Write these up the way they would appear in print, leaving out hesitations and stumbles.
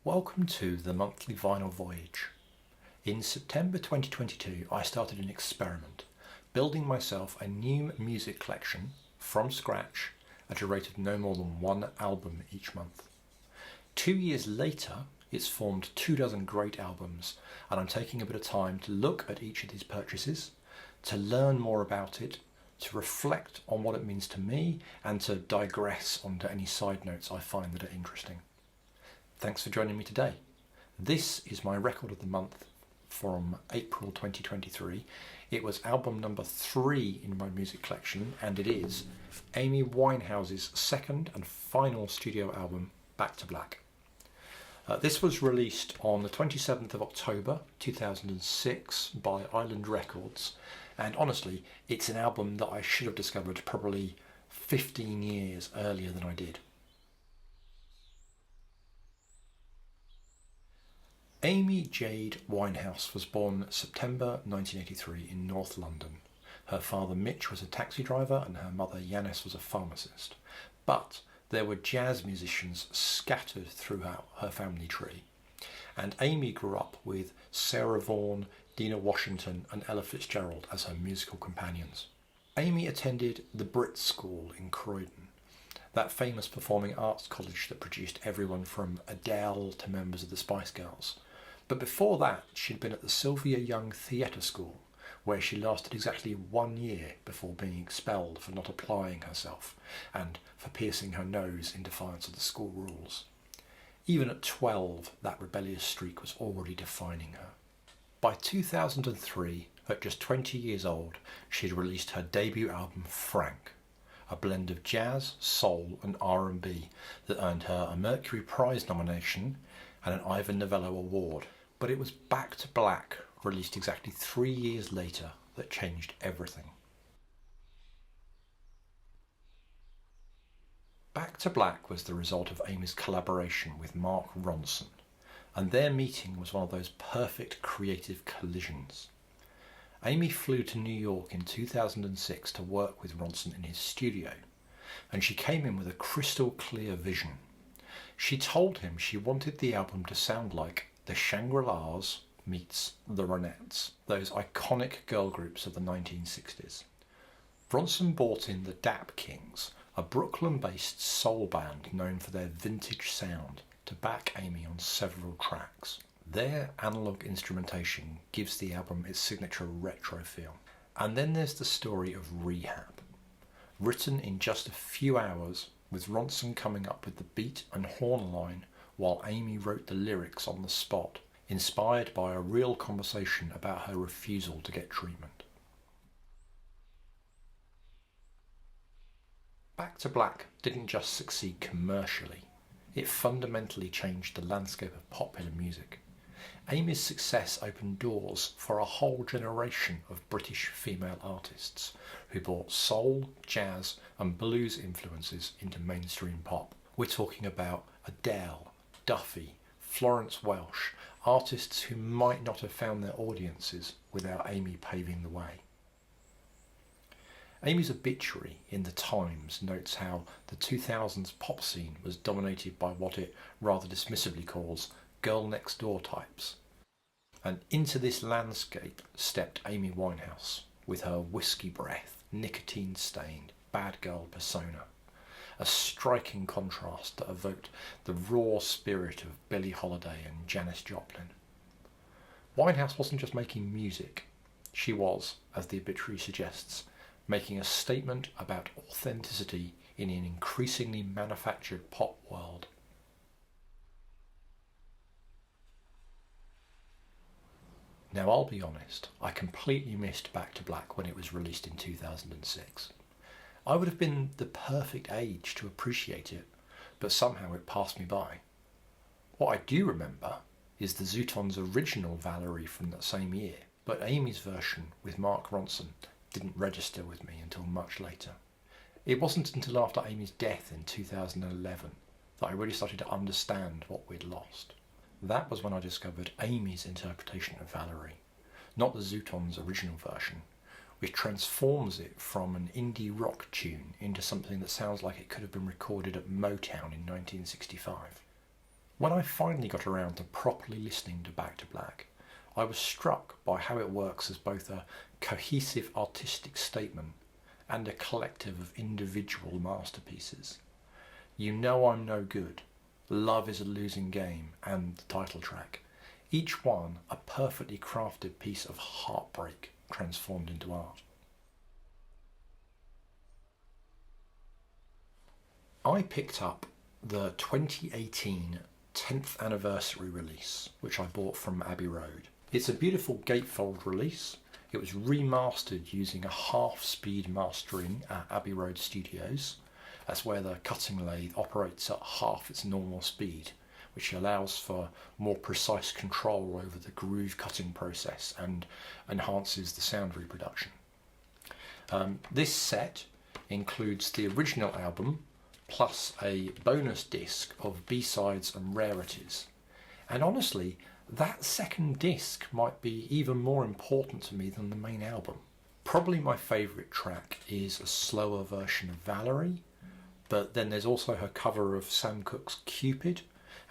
Welcome to the monthly vinyl voyage. In September 2022, I started an experiment, building myself a new music collection from scratch at a rate of no more than one album each month. 2 years later, it's formed 24 great albums, and I'm taking a bit of time to look at each of these purchases, to learn more about it, to reflect on what it means to me, and to digress onto any side notes I find that are interesting. Thanks for joining me today. This is my record of the month from April 2023. It was album number 3 in my music collection, and it is Amy Winehouse's second and final studio album, Back to Black. This was released on the 27th of October 2006 by Island Records, and honestly, it's an album that I should have discovered probably 15 years earlier than I did. Amy Jade Winehouse was born September 1983 in North London. Her father Mitch was a taxi driver and her mother Yanis was a pharmacist. But there were jazz musicians scattered throughout her family tree. And Amy grew up with Sarah Vaughan, Dina Washington and Ella Fitzgerald as her musical companions. Amy attended the Brit School in Croydon, that famous performing arts college that produced everyone from Adele to members of the Spice Girls. But before that, she'd been at the Sylvia Young Theatre School, where she lasted exactly 1 year before being expelled for not applying herself and for piercing her nose in defiance of the school rules. Even at 12, that rebellious streak was already defining her. By 2003, at just 20 years old, she'd released her debut album Frank, a blend of jazz, soul and R&B that earned her a Mercury Prize nomination and an Ivor Novello Award. But it was Back to Black, released exactly 3 years later, that changed everything. Back to Black was the result of Amy's collaboration with Mark Ronson, and their meeting was one of those perfect creative collisions. Amy flew to New York in 2006 to work with Ronson in his studio, and she came in with a crystal clear vision. She told him she wanted the album to sound like the Shangri-Las meets the Ronettes, those iconic girl groups of the 1960s. Ronson brought in the Dap Kings, a Brooklyn-based soul band known for their vintage sound, to back Amy on several tracks. Their analogue instrumentation gives the album its signature retro feel. And then there's the story of Rehab, written in just a few hours, with Ronson coming up with the beat and horn line while Amy wrote the lyrics on the spot, inspired by a real conversation about her refusal to get treatment. Back to Black didn't just succeed commercially, it fundamentally changed the landscape of popular music. Amy's success opened doors for a whole generation of British female artists who brought soul, jazz and blues influences into mainstream pop. We're talking about Adele, Duffy, Florence Welch, artists who might not have found their audiences without Amy paving the way. Amy's obituary in The Times notes how the 2000s pop scene was dominated by what it rather dismissively calls girl next door types. And into this landscape stepped Amy Winehouse with her whiskey breath, nicotine stained, bad girl persona. A striking contrast that evoked the raw spirit of Billie Holiday and Janis Joplin. Winehouse wasn't just making music, she was, as the obituary suggests, making a statement about authenticity in an increasingly manufactured pop world. Now I'll be honest, I completely missed Back to Black when it was released in 2006. I would have been the perfect age to appreciate it, but somehow it passed me by. What I do remember is the Zootons' original Valerie from that same year, but Amy's version with Mark Ronson didn't register with me until much later. It wasn't until after Amy's death in 2011 that I really started to understand what we'd lost. That was when I discovered Amy's interpretation of Valerie, not the Zootons' original version, which transforms it from an indie rock tune into something that sounds like it could have been recorded at Motown in 1965. When I finally got around to properly listening to Back to Black, I was struck by how it works as both a cohesive artistic statement and a collective of individual masterpieces. You Know I'm No Good, Love is a Losing Game, and the title track, each one a perfectly crafted piece of heartbreak transformed into art. I picked up the 2018 10th anniversary release, which I bought from Abbey Road. It's a beautiful gatefold release. It was remastered using a half-speed mastering at Abbey Road Studios. That's where the cutting lathe operates at half its normal speed, which allows for more precise control over the groove cutting process and enhances the sound reproduction. This set includes the original album plus a bonus disc of B-sides and rarities. And honestly, that second disc might be even more important to me than the main album. Probably my favourite track is a slower version of Valerie, but then there's also her cover of Sam Cooke's Cupid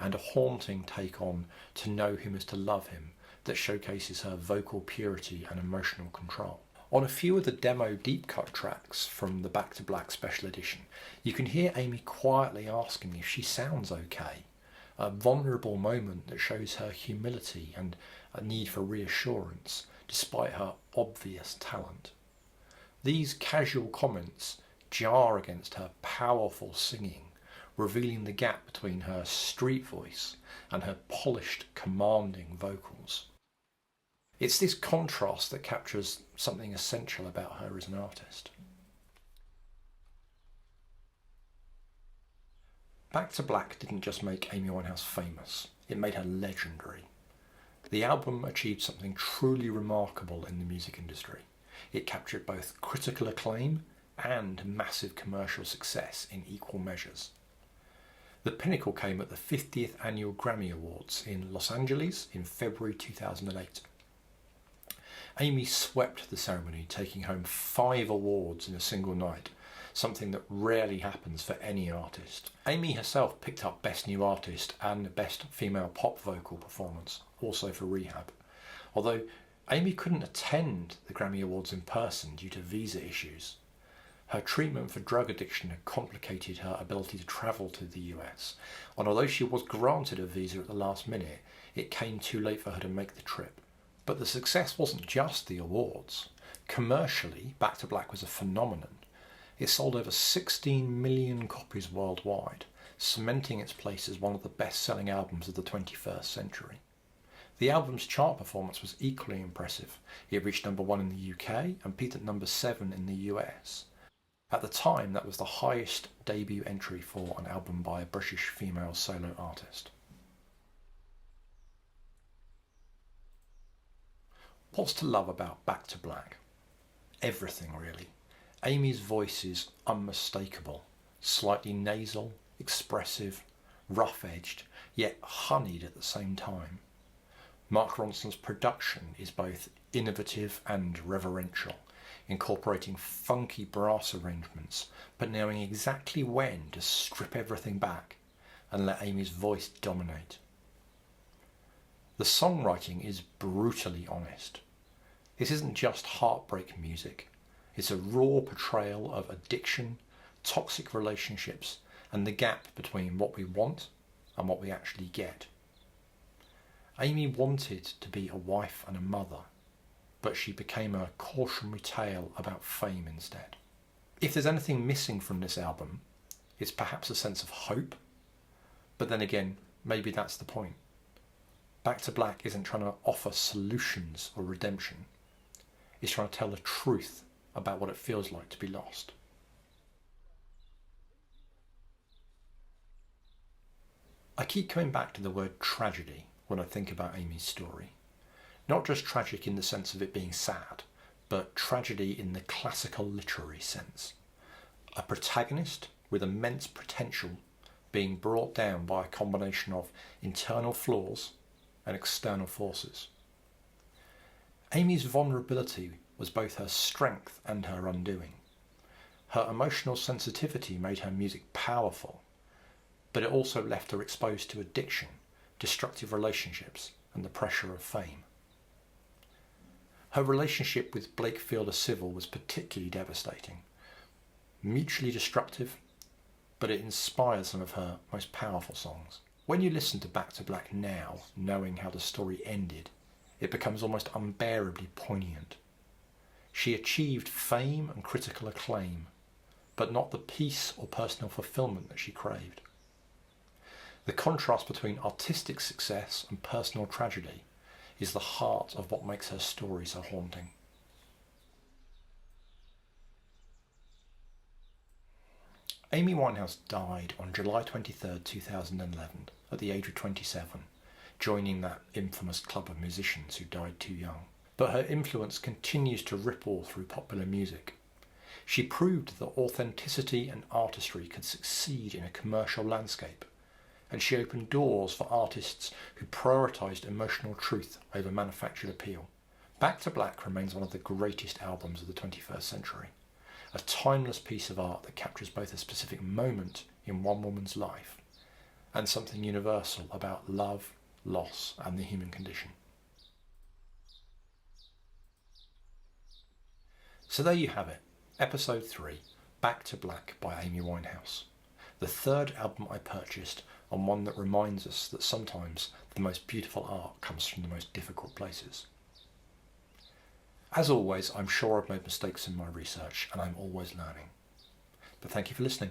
and a haunting take on To Know Him Is to Love Him that showcases her vocal purity and emotional control. On a few of the demo deep cut tracks from the Back to Black special edition, you can hear Amy quietly asking if she sounds okay, a vulnerable moment that shows her humility and a need for reassurance despite her obvious talent. These casual comments jar against her powerful singing, revealing the gap between her street voice and her polished, commanding vocals. It's this contrast that captures something essential about her as an artist. Back to Black didn't just make Amy Winehouse famous, it made her legendary. The album achieved something truly remarkable in the music industry. It captured both critical acclaim and massive commercial success in equal measures. The pinnacle came at the 50th Annual Grammy Awards in Los Angeles in February 2008. Amy swept the ceremony, taking home 5 awards in a single night, something that rarely happens for any artist. Amy herself picked up Best New Artist and Best Female Pop Vocal Performance, also for Rehab. Although Amy couldn't attend the Grammy Awards in person due to visa issues. Her treatment for drug addiction had complicated her ability to travel to the US, and although she was granted a visa at the last minute, it came too late for her to make the trip. But the success wasn't just the awards. Commercially, Back to Black was a phenomenon. It sold over 16 million copies worldwide, cementing its place as one of the best-selling albums of the 21st century. The album's chart performance was equally impressive. It reached number 1 in the UK and peaked at number 7 in the US. At the time, that was the highest debut entry for an album by a British female solo artist. What's to love about Back to Black? Everything, really. Amy's voice is unmistakable, slightly nasal, expressive, rough-edged, yet honeyed at the same time. Mark Ronson's production is both innovative and reverential, incorporating funky brass arrangements, but knowing exactly when to strip everything back and let Amy's voice dominate. The songwriting is brutally honest. This isn't just heartbreak music. It's a raw portrayal of addiction, toxic relationships, and the gap between what we want and what we actually get. Amy wanted to be a wife and a mother, but she became a cautionary tale about fame instead. If there's anything missing from this album, it's perhaps a sense of hope, but then again, maybe that's the point. Back to Black isn't trying to offer solutions or redemption. It's trying to tell the truth about what it feels like to be lost. I keep coming back to the word tragedy when I think about Amy's story. Not just tragic in the sense of it being sad, but tragedy in the classical literary sense. A protagonist with immense potential being brought down by a combination of internal flaws and external forces. Amy's vulnerability was both her strength and her undoing. Her emotional sensitivity made her music powerful, but it also left her exposed to addiction destructive relationships, and the pressure of fame. Her relationship with Blake Fielder Civil was particularly devastating, mutually destructive, but it inspired some of her most powerful songs. When you listen to Back to Black now, knowing how the story ended, it becomes almost unbearably poignant. She achieved fame and critical acclaim, but not the peace or personal fulfillment that she craved. The contrast between artistic success and personal tragedy is the heart of what makes her story so haunting. Amy Winehouse died on July 23, 2011, at the age of 27, joining that infamous club of musicians who died too young. But her influence continues to ripple through popular music. She proved that authenticity and artistry could succeed in a commercial landscape, and she opened doors for artists who prioritised emotional truth over manufactured appeal. Back to Black remains one of the greatest albums of the 21st century, a timeless piece of art that captures both a specific moment in one woman's life and something universal about love, loss, and the human condition. So there you have it, episode 3, Back to Black by Amy Winehouse, the third album I purchased, and one that reminds us that sometimes the most beautiful art comes from the most difficult places. As always, I'm sure I've made mistakes in my research, and I'm always learning. But thank you for listening.